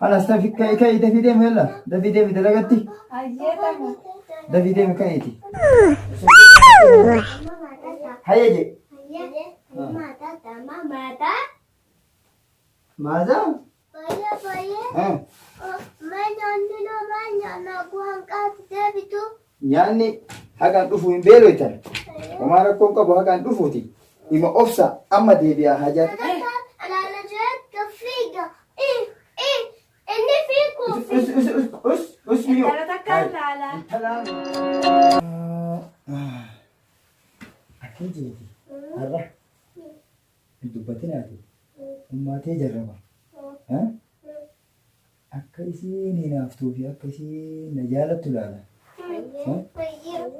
خلاص تفي كاي دفي دم يلا دفي دم دلقتي دفي دم كايتي هيجي ماذا؟ يعني حاجة نشوفه من بيلو يتر وما ركون كبو حاجة نشوفه إما أفسا أما دي بيا حاجات أنا جات كفيجة إني فيكم أس ميو أنا تكلم على أكيد جيتي أرى الدبتين هذه وما تجربها ها أكيسين هنا أفتوفي أكيسين نجالة تلالا ها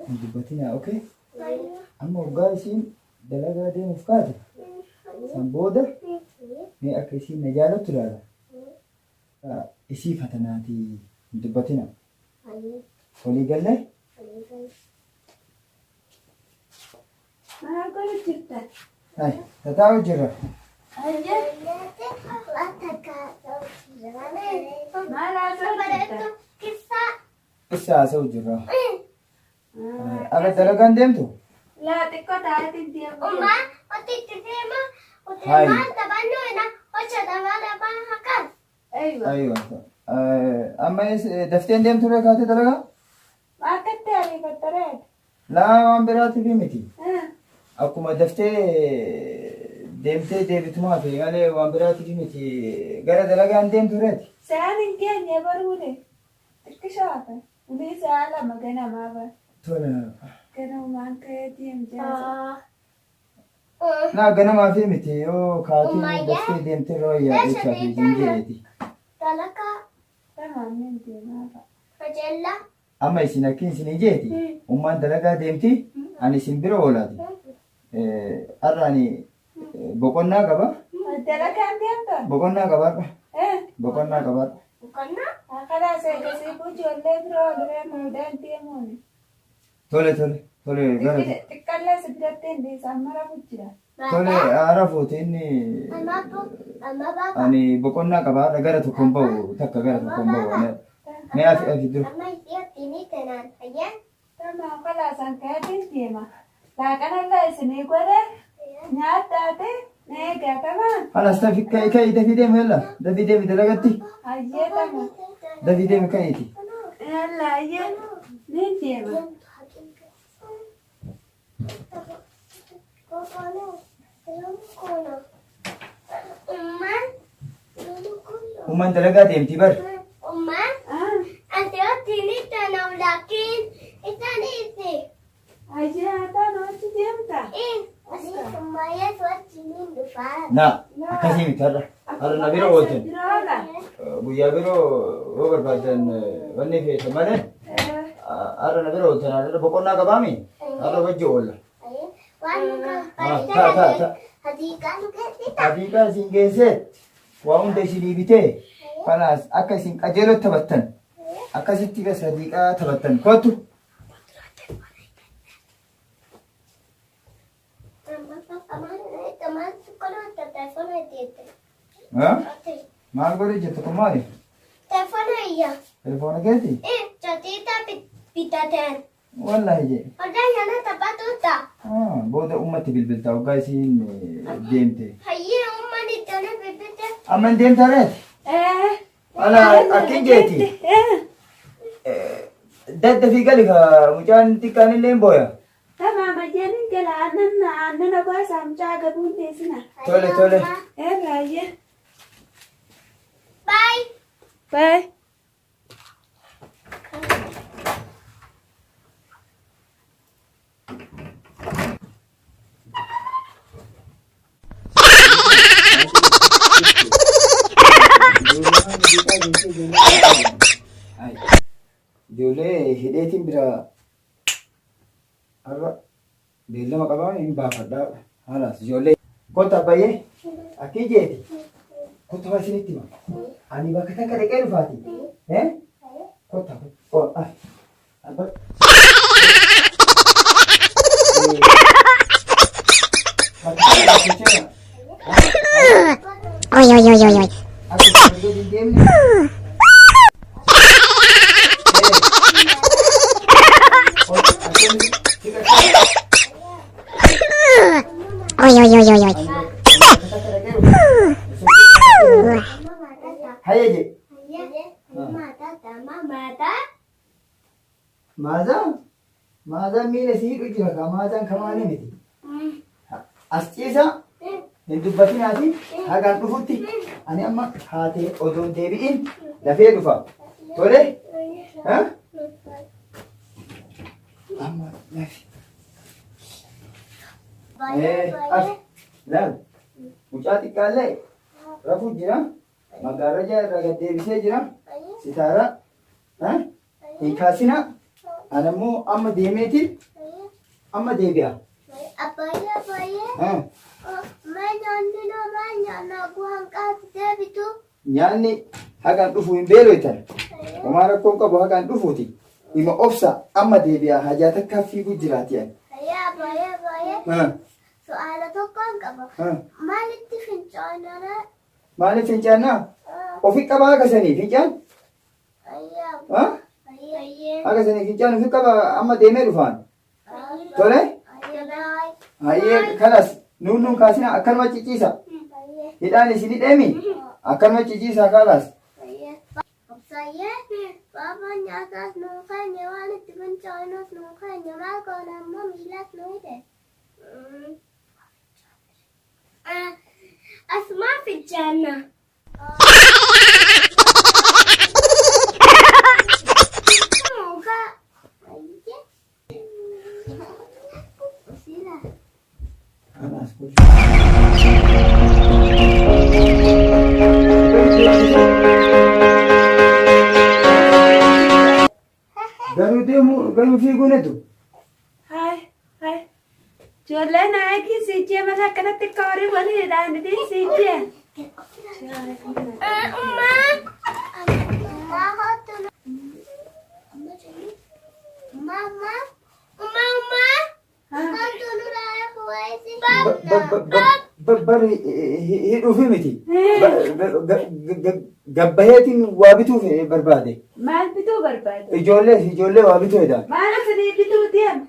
الدبتين أوكي أما وقايسين دلقة دي مفكاتة سنبودة هي أكيسين نجالة تلالا إسي فتناتي الدبتين ولي قال لي ما أقول جدا هاي تتعود جرا ما لازم إسا أسوي جرا أبى دلقان ديمتو لا تكو تعال تدي أمّا وتتديما هاي. وتما تبنو هنا وشدما لبان هكذا أيوة أيوة أما دفتين ديمتو ركعتي دلقا ما كتير كتير لا وان براتي في متي ها أكما دفتي deemtee deebitumaa fi malee waan biraatiif miti gara dalagaan deemtu reeti. Sa'aan hin keenye baruune xiqqishaata ulee sa'a lama ganamaa bara Tola. ganamaan ka'ee deemtee Naa ganamaa fi miti yoo kaatii daftee deemtee rooyyaa jechaa fi jinjeeti. Dalaka tamaan hin deemaa ba'a. Rajella Amma isin akka isin ijeeti ummaan dalagaa deemti ani isin bira oolaati. Har'aani boqonnaa qaba. Dalagaan deemta? Boqonnaa qabaadha. Boqonnaa qabaadha. bukanna Kalaas eegasii ijoollee biroo duree muudaan deemuuni. Tole tole tole gara. Xiqqallee si biratti hin deessan mara bujjira. Tole haara fuuti inni amma baba ani boqonnaa qabaadha gara tokkoon bahu takka gara tokkoon bahu. Mee afi dura. amma itti tenaan hayyan Tamaan kalaasaan ka'atiin deema. Laaqanallee isinii godhe nyaataate eegaa tamaan Halas tafi kai dafi deemu yalla dafi deemi dalagatti hayyee tama. dafi deemi kaiiti. Yalla hayyee ni deema. Umman dalagaa deemti bar. Umman anti ottini tenaan laakiin isaan isi Hayyee haataa nootti deemta. Ummayee sochiniin dhufaa Na akkasii miti har'a. Har'a na bira ooltan. Biroola. Guyyaa biroo yoo barbaadan wanni feetan malee har'a na bira ooltan har'a boqonnaa qabaami. Har'a wajji oolla. waan hadiiqaa nu keessita Hadiiqaa isin geesseet waa hunda isinii bitee kanaas akka isin qajeeloo taphattan akkasitti gas hadiiqaa taphattan kottu. Maal godhe jettu kun maali? Telefoona iyya. Telefoona keeti? Jatiita bitateen. Wallahi jee. Odaa yana taphatuuta. Booda ummatti bilbiltaa waggaa isiin deemte. Hayyee uummanni iddoo bibbite. Amma hin deemtaa reeti? Ala akkin jeeti. Daddafii gali ka mucaan xiqqaan illee hin booya. Tamaan bayyeen gala aannan abaasaa mucaa gabuun teessina. Tole tole. Hayyee. Bye. Bye. Ijoollee hidheetiin bira har'a beellama qabaa hin baafadhaa. Haalaas ijoollee kottu abbayyee akkii jeeti. Kottu hawa isinitti hima. Ani bakka takka dhaqee dhufaati. Kottu abba. Oi, oi, oi, oi, oi. odoo hin deemne. Hayya je. Maazaan miila sii hidhu jira ka maazaan kamaanii miti. As ciisa hin dubbatinaati hagaan dhufutti ani amma haatee odoo hin deebi'in dafee dhufa. Tole? Amma lafi. Laal mucaa xiqqaallee rafuu jira. Maggaarraja irraa gad deebisee jira. Sitaara hin kaasina. Anammoo amma deemeetiin amma deebi'a. Nyaanni hagaan dhufu hin beeloytan. Homaa rakkoon qabu hagaan dhufuuti. Ima obsa amma deebi'a hajaa takkaa fiiguu jiraati ani. So'aala tokkoon qaba. Maalitti fincaanaa? Maaliif fincaannaa? Ofi qabaa akkasanii fincaan? Akkasanii fincaan ofi qaba amma deemee dhufaan. Tole? Hayyee kanas nuun kaasina akkanuma ciciisa. Hidhaan isin hidheemi? Akkanuma ciciisa kanas. Baabaan nyaataas nuu keenya waan itti fincaanuuf nuu keenya maal goona ammoo miilas nuu hidhe. Asmaa fincaannaa. Garuu fiiguunetu. Ijoolleen aayikii siijjee mata akkanatti akka horii waliidhaan siijjee. Bari hidhuufi miti. Gabbaheetiin waa bituuf barbaade. Maal bituu barbaade? Ijoollee waa bituu jedha. Maal asii bituu deema?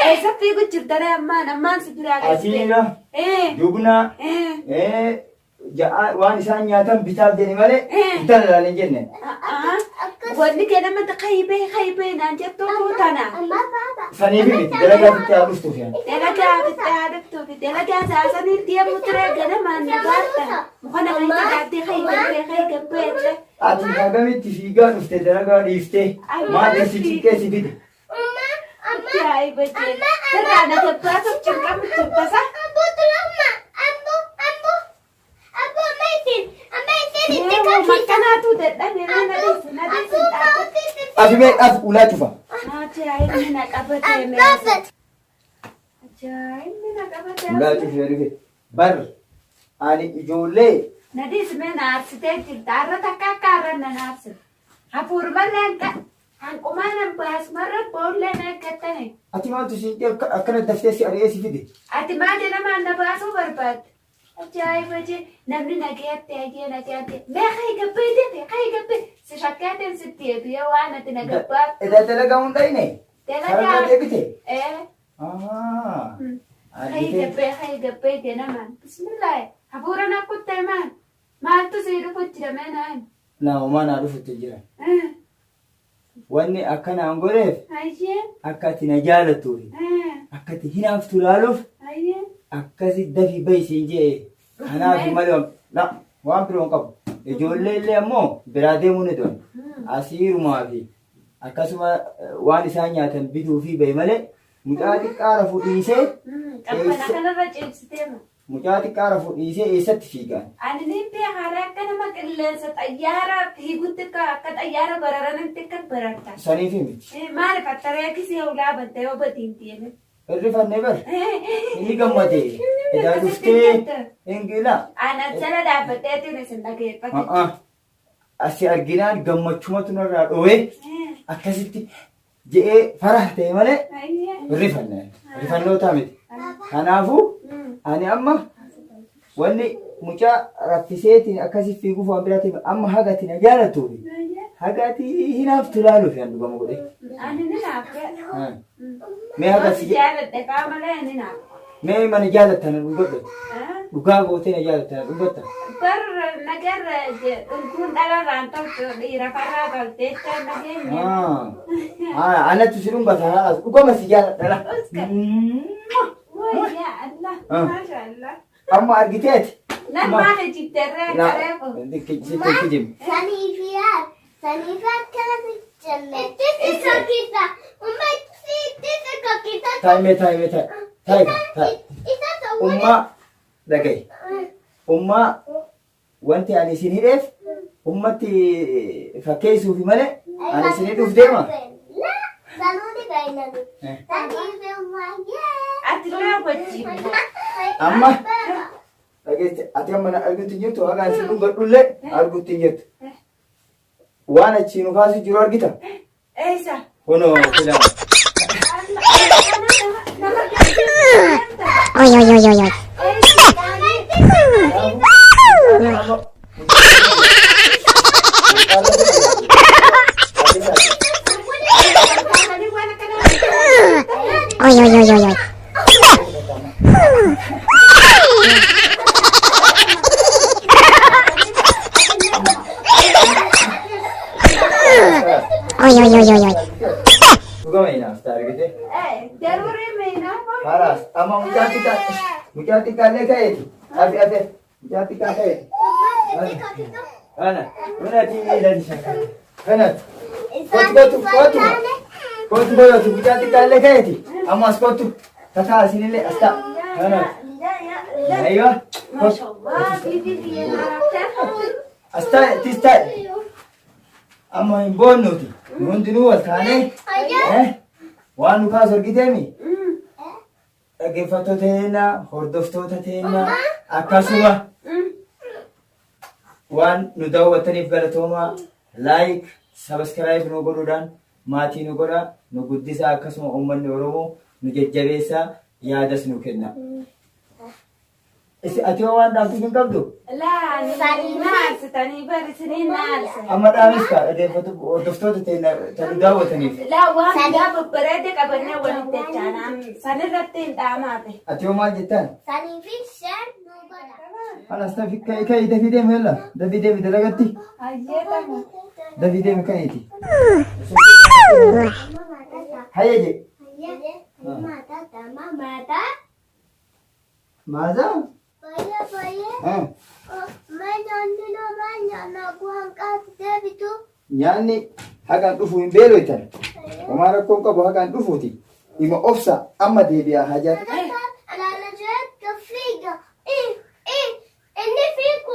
Eessatti gujjirtanii ammaan si biraa asiina dugna waan isaan nyaatan bitaaf jedhe malee intala ilaalee jenne. Wanni kennaman kaybee naan jettu tana. Saniif miti dalagaa fitti haa dhuftuuf yaa. Dalagaa fitti haa dhuftuuf dalagaa saasanii deemu ture ganamaan nagaata. Mukana kan jiraatee kaybee. Ati hagamitti fiigaa dhufte dalagaa dhiiftee maal si xiqqee si fide. Ajaa'iba jee. Sirraa na gabbaasuuf cinqamu tubbasa. Makkanaatu dadhabee mana dhiisu dhaabbate. Afimee dhaaf ulaa cufa. Ajaa'ibni na qabatee meeshaa. Ajaa'ibni na qabatee. Ulaa cufee dhufe. Bar ani ijoollee. Nadis mee na arsitee jirta. Har'a takka akka har'a na arsite. Hafuurmallee hanqumaan baasmarra boollee na eeggatane. Ati maaltu si akkana daftee si ari'ee si fide? Ati maal jedhamaan na baasuu barbaadde? Ajaa'iba jee namni nagayattee mee ka'ii gabbee deete ka'ii gabbee si shakkaateen sitti eedu yoo waan ati na gabbaatu. Edaa dalagaa hundayne? Dalagaa deebite? Ka'ii gabbee jee namaan bismillaahi hafuura na kuttee maaltu si dhufu jira mee naan? Naa'umaa naa dhufutti jira. Wanni akkanaan godheef akka ati na jaalattuufi akka ati hinaaftu ilaaluuf akkasi dafi baysiin jee kanaaf malee waan biroon qabu. Ijoollee illee ammoo biraa deemuu ni doon. Asiirumaa fi akkasuma waan isaan nyaatan bituu fi bayi malee mucaa xiqqaa rafuu dhiisee Qabbana kanarra ciibsiteema. Mucaa xiqqaa rafu dhiisee eessatti fiigan? Ani ni beekara akka nama qilleensa xayyaara hiigutti akka xayyaara bararanitti akka bararta. Saniif miti. Maaliif attaree kisee ulaa bantee yoo batiin deeme? Irrifannee bar. Inni gammadee. Edaa dhuftee hingila. Ana jala dhaabbatteetiin isin dhageeffate. Asi arginaan gammachumatu narraa dhowee akkasitti je'ee farah ta'e malee irrifanne. Rifannootaa miti. Kanaafuu ani amma wanni mucaa raffiseetiin akkasii fiiguuf waan biraatiin amma hagati na jaalatuufi hagati hinaaftu laaluuf yaan dhugama godhe. Ani ni naafee. Mee hagati jaaladhe qaamalee ni naafee. mee mana jaalatana dhugodhe dhugaa gootee na jaalatana dhugotta. Bar nagarra kun dhalarraan tolchu dhiira farraa galteetta nageenya. Anatu si dhumbata dhugoma si jaaladhana. Wayyaa Allah maasha Allah. Amma argiteeti. Nan maal ejjitterree qareefu. Saniifaa akkanatti jenne. Itti sokkisa. Itti sokkisa. Taa'ime. Ummaa dhagaye. Ummaa wanti ani isin hidheef ummatti fakkeessuufi malee ani isin hidhuuf deema. Sanuuni gaynani. Saniifee ummaa Ati laa wajjin. Amma dhageesse ati amma na arguutti jirtu hagaan si dhugadhullee arguutti jirtu. Waan achi nu kaasu jiru argita? Eessa? Kunoo filama. Oi. Dhugama hinaafta argite? Daruuree meenaa Haras, amma mucaa xiqqaallee ka'eeti. Ate mucaa xiqqaa ka'eeti. Kana tiimiidhaan shakka. Kanatti. Kootu mucaa xiqqaallee ka'eeti. Amma as kootu tataa isinillee as ta'a. Kanatti. Aywa. As taa'e tis taa'e. Amma hin boonnuuti. Hundinuu wal taanee waan nu kaasu argiteemi. Dhaggeeffattoota teenya, hordoftoota teenya akkasuma waan nu daawwattaniif galatoomaa laayik, sabiskiraayib nu godhuudhaan maatii nu godha, nu guddisaa akkasuma uummanni Oromoo nu jajjabeessaa yaadas nu kenna. Ati waan dhaabtuu hin qabdu? laa naalsitanii barisanii naalsa. Amma dhaamis kaa hordoftoota teenya tanu daawwataniif. Laa waan guddaa babbareede qabannee walitti jechaanaa sanirratti hin dhaamaafe. Ati maal jettaan? Saniifi shan nu godha. Alas ka'ii dafii deemu yalla dafii deemi dalagatti Hayyeedhamu. dafii deemi ka'iiti. Hayya je. Mata. Maaza? Baay'ee. Nyaanni namaa nyaanna bu'aan qaatu deebitu. Nyaanni hagaan dhufu hin beeloytan. Homaa rakkoon qabu hagaan dhufuuti. Ima obsa amma deebi'aa hajaa. Alaala jeetu fiiga. Inni fiigu.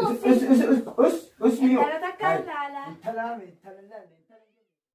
Us miyo. Dhala takkaan laalaa. Talaame.